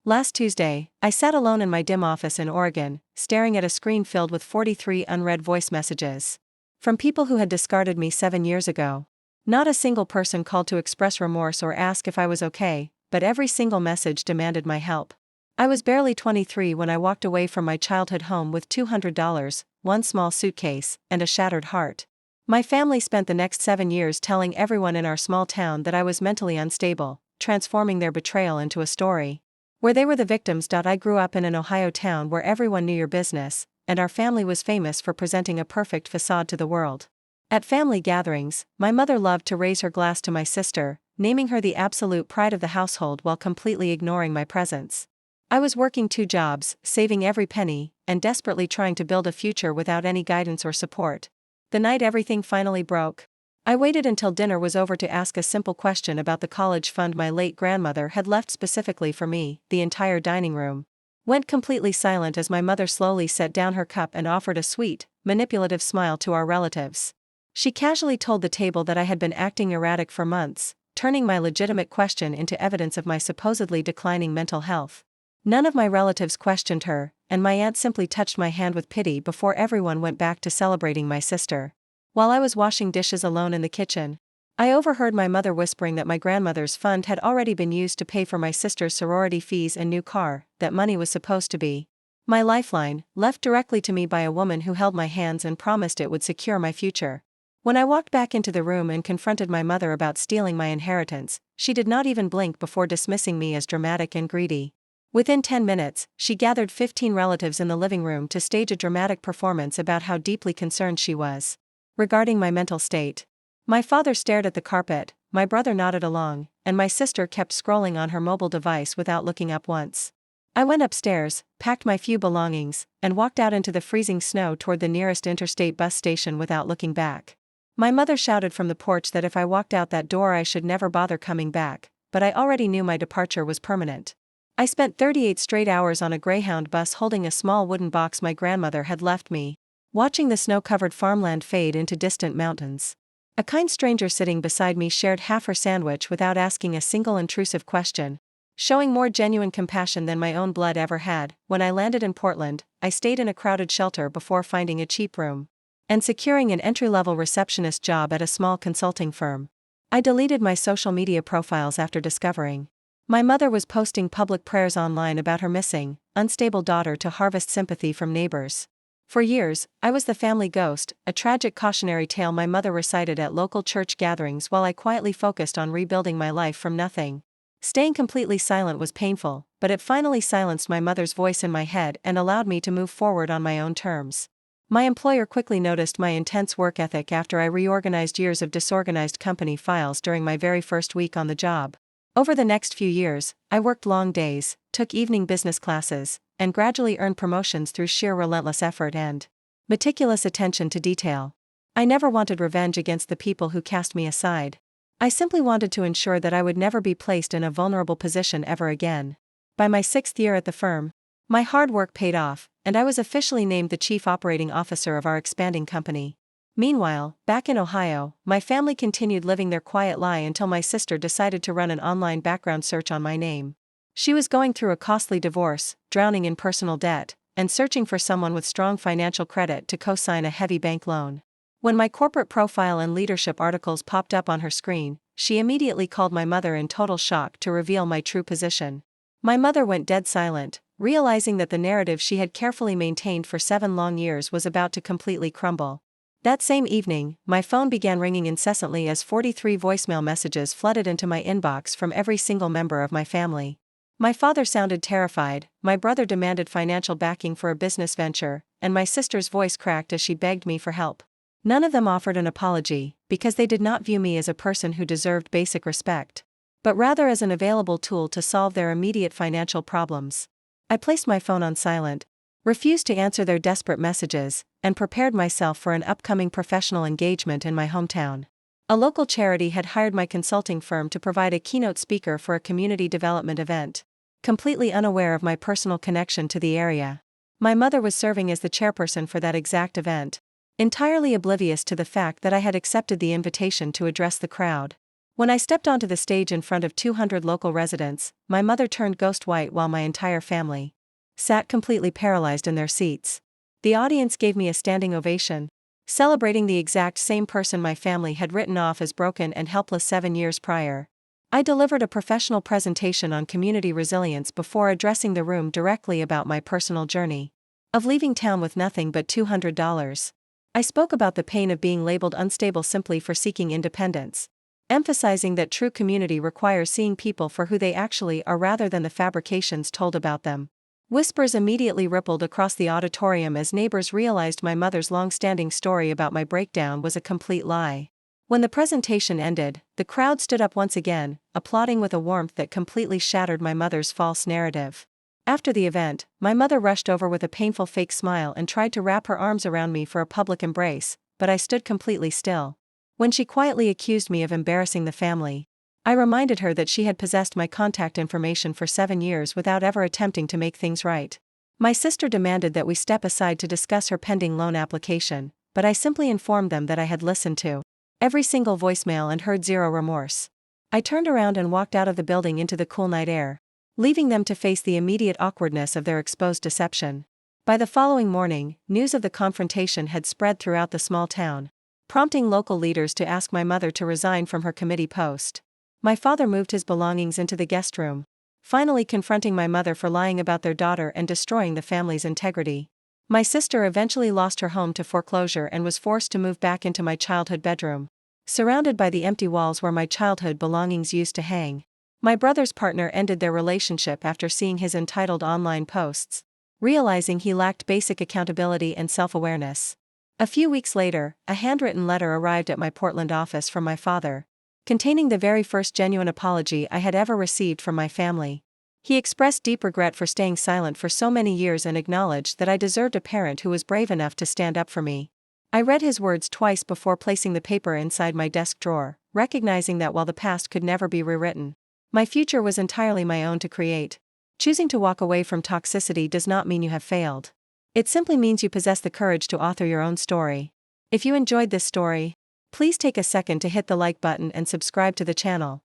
Last Tuesday, I sat alone in my dim office in Oregon, staring at a screen filled with 43 unread voice messages. From people who had discarded me 7 years ago. Not a single person called to express remorse or ask if I was okay, but every single message demanded my help. I was barely 23 when I walked away from my childhood home with $200, one small suitcase, and a shattered heart. My family spent the next 7 years telling everyone in our small town that I was mentally unstable, transforming their betrayal into a story where they were the victims. I grew up in an Ohio town where everyone knew your business, and our family was famous for presenting a perfect facade to the world. At family gatherings, my mother loved to raise her glass to my sister, naming her the absolute pride of the household while completely ignoring my presence. I was working 2 jobs, saving every penny, and desperately trying to build a future without any guidance or support. The night everything finally broke, I waited until dinner was over to ask a simple question about the college fund my late grandmother had left specifically for me. The entire dining room went completely silent as my mother slowly set down her cup and offered a sweet, manipulative smile to our relatives. She casually told the table that I had been acting erratic for months, turning my legitimate question into evidence of my supposedly declining mental health. None of my relatives questioned her, and my aunt simply touched my hand with pity before everyone went back to celebrating my sister. While I was washing dishes alone in the kitchen, I overheard my mother whispering that my grandmother's fund had already been used to pay for my sister's sorority fees and new car. That money was supposed to be my lifeline, left directly to me by a woman who held my hands and promised it would secure my future. When I walked back into the room and confronted my mother about stealing my inheritance, she did not even blink before dismissing me as dramatic and greedy. Within 10 minutes, she gathered 15 relatives in the living room to stage a dramatic performance about how deeply concerned she was regarding my mental state. My father stared at the carpet, my brother nodded along, and my sister kept scrolling on her mobile device without looking up once. I went upstairs, packed my few belongings, and walked out into the freezing snow toward the nearest interstate bus station without looking back. My mother shouted from the porch that if I walked out that door I should never bother coming back, but I already knew my departure was permanent. I spent 38 straight hours on a Greyhound bus holding a small wooden box my grandmother had left me, watching the snow-covered farmland fade into distant mountains. A kind stranger sitting beside me shared half her sandwich without asking a single intrusive question, showing more genuine compassion than my own blood ever had. When I landed in Portland, I stayed in a crowded shelter before finding a cheap room and securing an entry-level receptionist job at a small consulting firm. I deleted my social media profiles after discovering my mother was posting public prayers online about her missing, unstable daughter to harvest sympathy from neighbors. For years, I was the family ghost, a tragic cautionary tale my mother recited at local church gatherings while I quietly focused on rebuilding my life from nothing. Staying completely silent was painful, but it finally silenced my mother's voice in my head and allowed me to move forward on my own terms. My employer quickly noticed my intense work ethic after I reorganized years of disorganized company files during my very first week on the job. Over the next few years, I worked long days, took evening business classes, and gradually earned promotions through sheer relentless effort and meticulous attention to detail. I never wanted revenge against the people who cast me aside. I simply wanted to ensure that I would never be placed in a vulnerable position ever again. By my 6th year at the firm, my hard work paid off, and I was officially named the chief operating officer of our expanding company. Meanwhile, back in Ohio, my family continued living their quiet lie until my sister decided to run an online background search on my name. She was going through a costly divorce, drowning in personal debt, and searching for someone with strong financial credit to co-sign a heavy bank loan. When my corporate profile and leadership articles popped up on her screen, she immediately called my mother in total shock to reveal my true position. My mother went dead silent, realizing that the narrative she had carefully maintained for 7 long years was about to completely crumble. That same evening, my phone began ringing incessantly as 43 voicemail messages flooded into my inbox from every single member of my family. My father sounded terrified, my brother demanded financial backing for a business venture, and my sister's voice cracked as she begged me for help. None of them offered an apology, because they did not view me as a person who deserved basic respect, but rather as an available tool to solve their immediate financial problems. I placed my phone on silent, refused to answer their desperate messages, and prepared myself for an upcoming professional engagement in my hometown. A local charity had hired my consulting firm to provide a keynote speaker for a community development event. Completely unaware of my personal connection to the area, my mother was serving as the chairperson for that exact event, entirely oblivious to the fact that I had accepted the invitation to address the crowd. When I stepped onto the stage in front of 200 local residents, my mother turned ghost white while my entire family sat completely paralyzed in their seats. The audience gave me a standing ovation, celebrating the exact same person my family had written off as broken and helpless 7 years prior. I delivered a professional presentation on community resilience before addressing the room directly about my personal journey of leaving town with nothing but $200. I spoke about the pain of being labeled unstable simply for seeking independence, emphasizing that true community requires seeing people for who they actually are rather than the fabrications told about them. Whispers immediately rippled across the auditorium as neighbors realized my mother's long-standing story about my breakdown was a complete lie. When the presentation ended, the crowd stood up once again, applauding with a warmth that completely shattered my mother's false narrative. After the event, my mother rushed over with a painful fake smile and tried to wrap her arms around me for a public embrace, but I stood completely still. When she quietly accused me of embarrassing the family, I reminded her that she had possessed my contact information for 7 years without ever attempting to make things right. My sister demanded that we step aside to discuss her pending loan application, but I simply informed them that I had listened to every single voicemail and heard zero remorse. I turned around and walked out of the building into the cool night air, leaving them to face the immediate awkwardness of their exposed deception. By the following morning, news of the confrontation had spread throughout the small town, prompting local leaders to ask my mother to resign from her committee post. My father moved his belongings into the guest room, finally confronting my mother for lying about their daughter and destroying the family's integrity. My sister eventually lost her home to foreclosure and was forced to move back into my childhood bedroom, surrounded by the empty walls where my childhood belongings used to hang. My brother's partner ended their relationship after seeing his entitled online posts, realizing he lacked basic accountability and self-awareness. A few weeks later, a handwritten letter arrived at my Portland office from my father, containing the very first genuine apology I had ever received from my family. He expressed deep regret for staying silent for so many years and acknowledged that I deserved a parent who was brave enough to stand up for me. I read his words twice before placing the paper inside my desk drawer, recognizing that while the past could never be rewritten, my future was entirely my own to create. Choosing to walk away from toxicity does not mean you have failed. It simply means you possess the courage to author your own story. If you enjoyed this story, please take a second to hit the like button and subscribe to the channel.